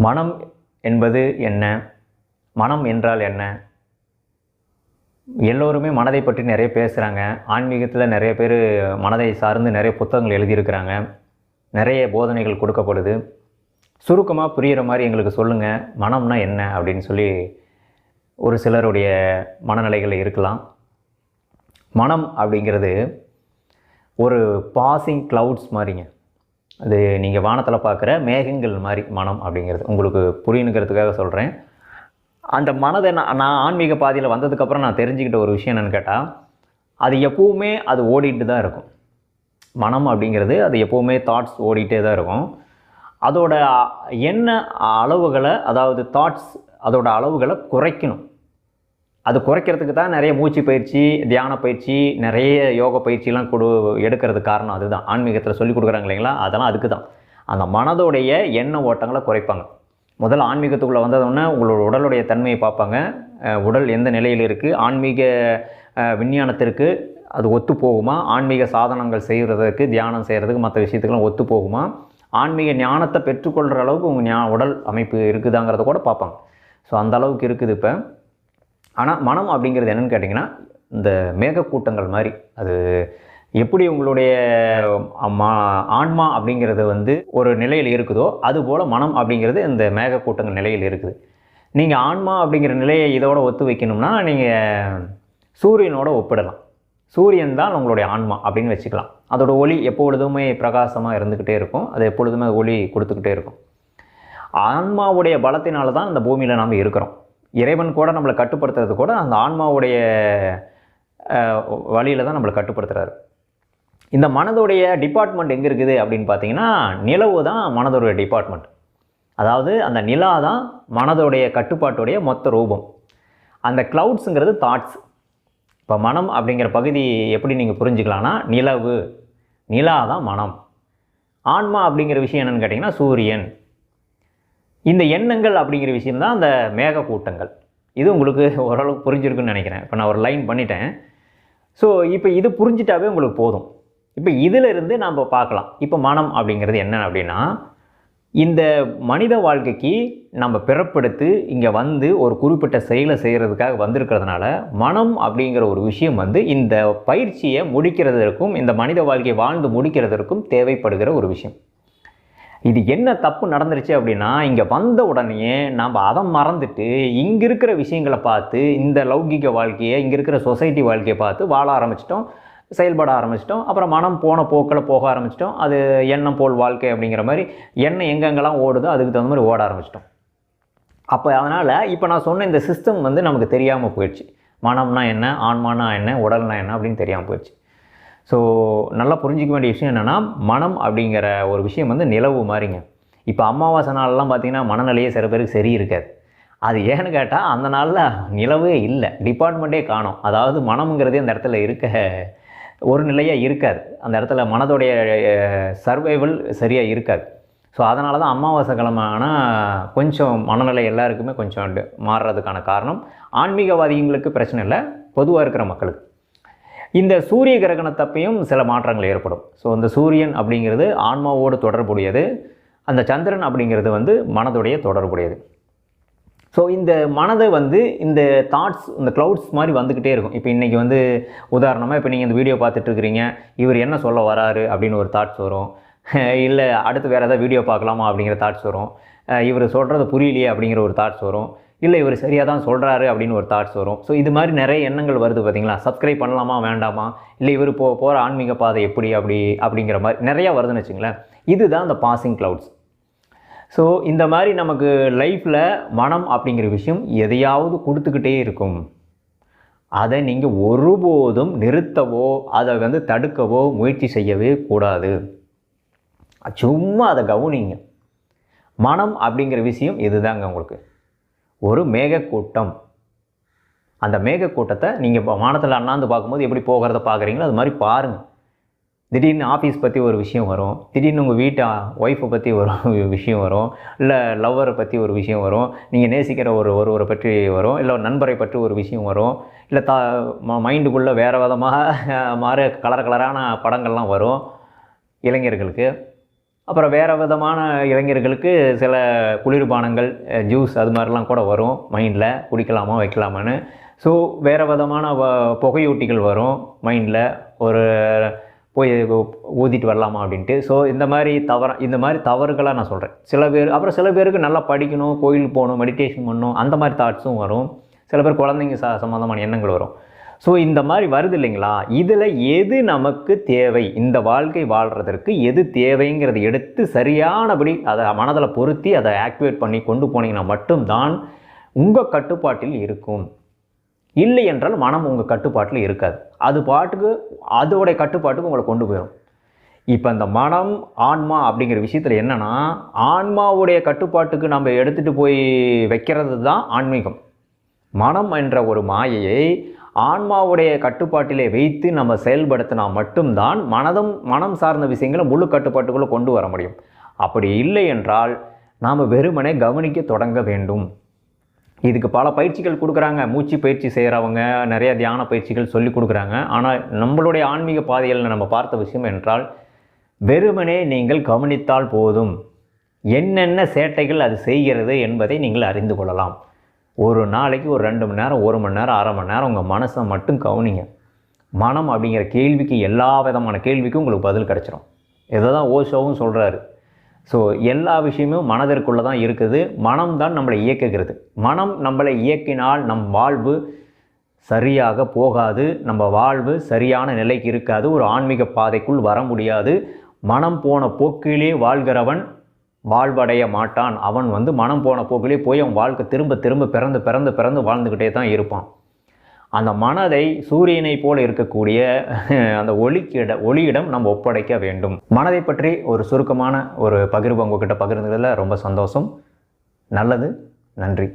மனம் என்பது என்ன? மனம் என்றால் என்ன? எல்லோருமே மனதை பற்றி நிறைய பேசுகிறாங்க. ஆன்மீகத்தில் நிறைய பேர் மனதை சார்ந்து நிறைய புத்தகங்கள் எழுதியிருக்கிறாங்க. நிறைய போதனைகள் கொடுக்கப்படுது. சுருக்கமாக புரிகிற மாதிரி எங்களுக்கு சொல்லுங்கள், மனம்னா என்ன அப்படின்னு சொல்லி ஒரு சிலருடைய மனநிலைகள் இருக்கலாம். மனம் அப்படிங்கிறது ஒரு பாசிங் க்ளவுட்ஸ் மாதிரிங்க. அது நீங்கள் வானத்தில் பார்க்குற மேகங்கள் மாதிரி மனம் அப்படிங்கிறது. உங்களுக்கு புரியணுங்கிறதுக்காக சொல்கிறேன். அந்த மனதை நான் ஆன்மீக பாதையில் வந்ததுக்கப்புறம் நான் தெரிஞ்சுக்கிட்ட ஒரு விஷயம் என்னென்னு கேட்டால், அது எப்போவுமே அது ஓடிட்டு தான் இருக்கும். மனம் அப்படிங்கிறது அது எப்போவுமே தாட்ஸ் ஓடிட்டே தான் இருக்கும். அதோட என்ன அளவுகளை, அதாவது தாட்ஸ் அதோட அளவுகளை குறைக்கணும். அது குறைக்கிறதுக்கு தான் நிறைய மூச்சு பயிற்சி, தியான பயிற்சி, நிறைய யோக பயிற்சிலாம் எடுக்கிறதுக்கு காரணம் அதுதான். ஆன்மீகத்தில் சொல்லிக் கொடுக்குறாங்க இல்லைங்களா, அதெல்லாம் அதுக்கு தான். அந்த மனதோடைய எண்ண ஓட்டங்களை குறைப்பாங்க. முதல்ல ஆன்மீகத்துக்குள்ளே வந்ததுன்னா உங்களோட உடலுடைய தன்மையை பார்ப்பாங்க. உடல் எந்த நிலையில் இருக்குது, ஆன்மீக விஞ்ஞானத்திற்கு அது ஒத்து போகுமா, ஆன்மீக சாதனங்கள் செய்கிறதுக்கு, தியானம் செய்கிறதுக்கு, மற்ற விஷயத்துக்கெல்லாம் ஒத்து போகுமா, ஆன்மீக ஞானத்தை பெற்றுக்கொள்கிற அளவுக்கு உங்கள் உடல் அமைப்பு இருக்குதாங்கிறத கூட பார்ப்பாங்க. ஸோ அந்த அளவுக்கு இருக்குது இப்போ. ஆனால் மனம் அப்படிங்கிறது என்னென்னு கேட்டிங்கன்னா, இந்த மேகக்கூட்டங்கள் மாதிரி. அது எப்படி உங்களுடைய ஆன்மா அப்படிங்கிறது ஒரு நிலையில் இருக்குதோ, அதுபோல் மனம் அப்படிங்கிறது இந்த மேகக்கூட்டங்கள் நிலையில் இருக்குது. நீங்கள் ஆன்மா அப்படிங்கிற நிலையை இதோடு ஒத்து வைக்கணும்னா நீங்கள் சூரியனோட ஒப்பிடலாம். சூரியன் தான் உங்களுடைய ஆன்மா அப்படின்னு வச்சுக்கலாம். அதோட ஒளி எப்பொழுதுமே பிரகாசமாக இருந்துக்கிட்டே இருக்கும். அது எப்பொழுதுமே ஒளி கொடுத்துக்கிட்டே இருக்கும். ஆன்மாவுடைய பலத்தினால தான் இந்த பூமியில் நாம் இருக்கிறோம். இறைவன் கூட நம்மளை கட்டுப்படுத்துறது கூட அந்த ஆன்மாவுடைய வழியில் தான் நம்மளை கட்டுப்படுத்துகிறாரு. இந்த மனதுடைய டிபார்ட்மெண்ட் எங்கே இருக்குது அப்படின்னு பார்த்தீங்கன்னா, நிலவு தான் மனதோடைய டிபார்ட்மெண்ட். அதாவது அந்த நிலா தான் மனதோடைய கட்டுப்பாட்டுடைய மொத்த ரூபம். அந்த க்ளவுட்ஸுங்கிறது தாட்ஸ். இப்போ மனம் அப்படிங்கிற பகுதி எப்படி நீங்கள் புரிஞ்சுக்கலான்னா, நிலா தான் மனம். ஆன்மா அப்படிங்கிற விஷயம் என்னென்னு கேட்டிங்கன்னா சூரியன். இந்த எண்ணங்கள் அப்படிங்கிற விஷயம் தான் அந்த மேகக்கூட்டங்கள். இது உங்களுக்கு ஓரளவுக்கு புரிஞ்சிருக்குன்னு நினைக்கிறேன். இப்போ நான் ஒரு லைன் பண்ணிட்டேன். ஸோ இப்போ இது புரிஞ்சிட்டாவே உங்களுக்கு போதும். இப்போ இதிலிருந்து நம்ம பார்க்கலாம். இப்போ மனம் அப்படிங்கிறது என்ன அப்படின்னா, இந்த மனித வாழ்க்கைக்கு நம்ம பிறப்பெடுத்து இங்கே ஒரு குறிப்பிட்ட செயலை செய்கிறதுக்காக வந்திருக்கிறதுனால, மனம் அப்படிங்கிற ஒரு விஷயம் இந்த பயிற்சியை முடிக்கிறதற்கும், இந்த மனித வாழ்க்கையை வாழ்ந்து முடிக்கிறதற்கும் தேவைப்படுகிற ஒரு விஷயம். இது என்ன தப்பு நடந்துருச்சு அப்படின்னா, இங்கே வந்த உடனே நாம் அதை மறந்துட்டு இங்கே இருக்கிற விஷயங்களை பார்த்து, இந்த லௌகிக வாழ்க்கையை, இங்கே இருக்கிற சொசைட்டி வாழ்க்கையை பார்த்து வாழ ஆரம்பிச்சிட்டோம், செயல்பட ஆரம்பிச்சிட்டோம். அப்புறம் மனம் போன போக்கில் போக ஆரம்பிச்சிட்டோம். அது எண்ணம் போல் வாழ்க்கை அப்படிங்கிற மாதிரி எண்ணம் எங்கெங்கெல்லாம் ஓடுதோ அதுக்கு தகுந்த மாதிரி ஓட ஆரம்பிச்சிட்டோம். அப்போ அதனால் இப்போ நான் சொன்ன இந்த சிஸ்டம் நமக்கு தெரியாமல் போயிடுச்சு. மனம்னா என்ன, ஆன்மானா என்ன, உடல்னா என்ன அப்படின்னு தெரியாமல் போயிடுச்சு. ஸோ நல்லா புரிஞ்சிக்க வேண்டிய விஷயம் என்னென்னா, மனம் அப்படிங்கிற ஒரு விஷயம் நிலவு மாதிரிங்க. இப்போ அமாவாசை நாளெலாம் பார்த்திங்கன்னா மனநிலையே சில பேருக்கு சரி இருக்காது. அது ஏன்னு கேட்டால் அந்த நாளில் நிலவே இல்லை, டிபார்ட்மெண்ட்டே காணும். அதாவது மனம்ங்கிறதே அந்த இடத்துல ஒரு நிலையாக இருக்காது. அந்த இடத்துல மனதோடைய சர்வைவல் சரியாக இருக்காது. ஸோ அதனால தான் அமாவாசை கிழமை ஆனால் கொஞ்சம் மனநிலை எல்லாருக்குமே கொஞ்சம் மாறுறதுக்கான காரணம். ஆன்மீகவாதிகளுக்கு பிரச்சனை இல்லை, பொதுவாக இருக்கிற மக்களுக்கு. இந்த சூரிய கிரகணத்தப்பையும் சில மாற்றங்கள் ஏற்படும். ஸோ இந்த சூரியன் அப்படிங்கிறது ஆன்மாவோடு தொடர்புடையது, அந்த சந்திரன் அப்படிங்கிறது மனதுடைய தொடர்புடையது. ஸோ இந்த மனதை இந்த தாட்ஸ், இந்த க்ளவுட்ஸ் மாதிரி வந்துக்கிட்டே இருக்கும். இப்போ இன்றைக்கி உதாரணமாக இப்போ நீங்கள் இந்த வீடியோ பார்த்துட்ருக்கிறீங்க, இவர் என்ன சொல்ல வராரு அப்படின்னு ஒரு தாட்ஸ் வரும். இல்லை அடுத்து வேறு ஏதாவது வீடியோ பார்க்கலாமா அப்படிங்கிற தாட்ஸ் வரும். இவர் சொல்கிறது புரியலையே அப்படிங்கிற ஒரு தாட்ஸ் வரும். இல்லை இவர் சரியாக தான் சொல்கிறாரு அப்படின்னு ஒரு தாட்ஸ் வரும். ஸோ இது மாதிரி நிறைய எண்ணங்கள் வருது பார்த்தீங்களா. சப்ஸ்கிரைப் பண்ணலாமா வேண்டாமா, இல்லை இவர் போகிற ஆன்மீக பாதை அப்படிங்கிற மாதிரி நிறையா வருதுன்னு வச்சுங்களேன். இதுதான் அந்த பாசிங் க்ளவுட்ஸ். ஸோ இந்த மாதிரி நமக்கு லைஃப்பில் மனம் அப்படிங்கிற விஷயம் எதையாவது கொடுத்துக்கிட்டே இருக்கும். அதை நீங்கள் ஒருபோதும் நிறுத்தவோ அதை தடுக்கவோ முயற்சி செய்யவே கூடாது. சும்மா அதை கவனிங்க. மனம் அப்படிங்கிற விஷயம் இதுதாங்க உங்களுக்கு ஒரு மேகக்கூட்டம். அந்த மேகக்கூட்டத்தை நீங்கள் இப்போ வானத்தில் அண்ணாந்து பார்க்கும்போது எப்படி போகிறத பார்க்குறீங்களோ அது மாதிரி பாருங்கள். திடீர்னு ஆஃபீஸ் பற்றி ஒரு விஷயம் வரும், திடீர்னு உங்கள் வீட்டை ஒய்ஃபை பற்றி ஒரு விஷயம் வரும், இல்லை லவ்வரை பற்றி ஒரு விஷயம் வரும், நீங்கள் நேசிக்கிற ஒருவரை பற்றி வரும், இல்லை ஒரு நண்பரை பற்றி ஒரு விஷயம் வரும், இல்லை மைண்டுக்குள்ளே வேறு விதமாக கலரான படங்கள்லாம் வரும் இளைஞர்களுக்கு. அப்புறம் வேறு விதமான இளைஞர்களுக்கு சில குளிர்பானங்கள், ஜூஸ் அது மாதிரிலாம் கூட வரும் மைண்டில், குடிக்கலாமா வைக்கலாமான்னு. ஸோ வேறு விதமான புகையூட்டிகள் வரும் மைண்டில், ஒரு போய் ஊதிட்டு வரலாமா அப்படின்ட்டு. ஸோ இந்த மாதிரி தவறுகளாக நான் சொல்கிறேன். அப்புறம் சில பேருக்கு நல்லா படிக்கணும், கோயிலுக்கு போகணும், மெடிடேஷன் பண்ணணும், அந்த மாதிரி தாட்ஸும் வரும். சில பேர் குழந்தைங்க சம்மந்தமான எண்ணங்கள் வரும். ஸோ இந்த மாதிரி வருது இல்லைங்களா, இதில் எது நமக்கு தேவை, இந்த வாழ்க்கை வாழ்கிறதற்கு எது தேவைங்கிறத எடுத்து சரியானபடி அதை மனதில் பொருத்தி அதை ஆக்டிவேட் பண்ணி கொண்டு போனீங்கன்னா மட்டும்தான் உங்கள் கட்டுப்பாட்டில் இருக்கும். இல்லை என்றால் மனம் உங்கள் கட்டுப்பாட்டில் இருக்காது. அது பாட்டுக்கு அதோடைய கட்டுப்பாட்டுக்கு உங்களை கொண்டு போயிடும். இப்போ இந்த மனம், ஆன்மா அப்படிங்கிற விஷயத்தில் என்னென்னா, ஆன்மாவுடைய கட்டுப்பாட்டுக்கு நம்ம எடுத்துகிட்டு போய் வைக்கிறது தான் ஆன்மீகம். மனம் என்ற ஒரு மாயையை ஆன்மாவுடைய கட்டுப்பாட்டிலே வைத்து நம்ம செயல்படுத்தினா மட்டும்தான் மனம் சார்ந்த விஷயங்களை முழு கட்டுப்பாட்டுக்குள்ளே கொண்டு வர முடியும். அப்படி இல்லை என்றால் நாம் வெறுமனே கவனிக்க தொடங்க வேண்டும். இதுக்கு பல பயிற்சிகள் கொடுக்குறாங்க. மூச்சு பயிற்சி செய்கிறவங்க நிறைய தியான பயிற்சிகள் சொல்லி கொடுக்குறாங்க. ஆனால் நம்மளுடைய ஆன்மீக பாதையில் நம்ம பார்த்த விஷயம் என்றால், வெறுமனே நீங்கள் கவனித்தால் போதும். என்னென்ன சேட்டைகள் அது செய்கிறது என்பதை நீங்கள் அறிந்து கொள்ளலாம். ஒரு நாளைக்கு ஒரு 2 மணி நேரம், 1 மணி நேரம், அரை மணி நேரம் உங்கள் மனசை மட்டும் கவனிங்க. மனம் அப்படிங்கிற கேள்விக்கு, எல்லா விதமான கேள்விக்கும் உங்களுக்கு பதில் கிடச்சிரும். இதை தான் ஓஷோவும் சொல்கிறாரு. ஸோ எல்லா விஷயமும் மனதிற்குள்ளே தான் இருக்குது. மனம் தான் நம்மளை இயக்குகிறது. மனம் நம்மளை இயக்கினால் நம் வாழ்வு சரியாக போகாது, நம்ம வாழ்வு சரியான நிலைக்கு இருக்காது, ஒரு ஆன்மீக பாதைக்குள் வர முடியாது. மனம் போன போக்கிலே வாழ்கிறவன் வாழ்வடைய மாட்டான். அவன் மனம் போன போக்கிலே போய் அவன் வாழ்க்கை திரும்ப திரும்ப பிறந்து வாழ்ந்துக்கிட்டே தான் இருப்பான். அந்த மனதை சூரியனை போல இருக்கக்கூடிய அந்த ஒளியிடம் நம்ம ஒப்படைக்க வேண்டும். மனதை பற்றி ஒரு சுருக்கமான ஒரு பகிர்வு உங்ககிட்ட பகிர்ந்ததில் ரொம்ப சந்தோஷம். நல்லது. நன்றி.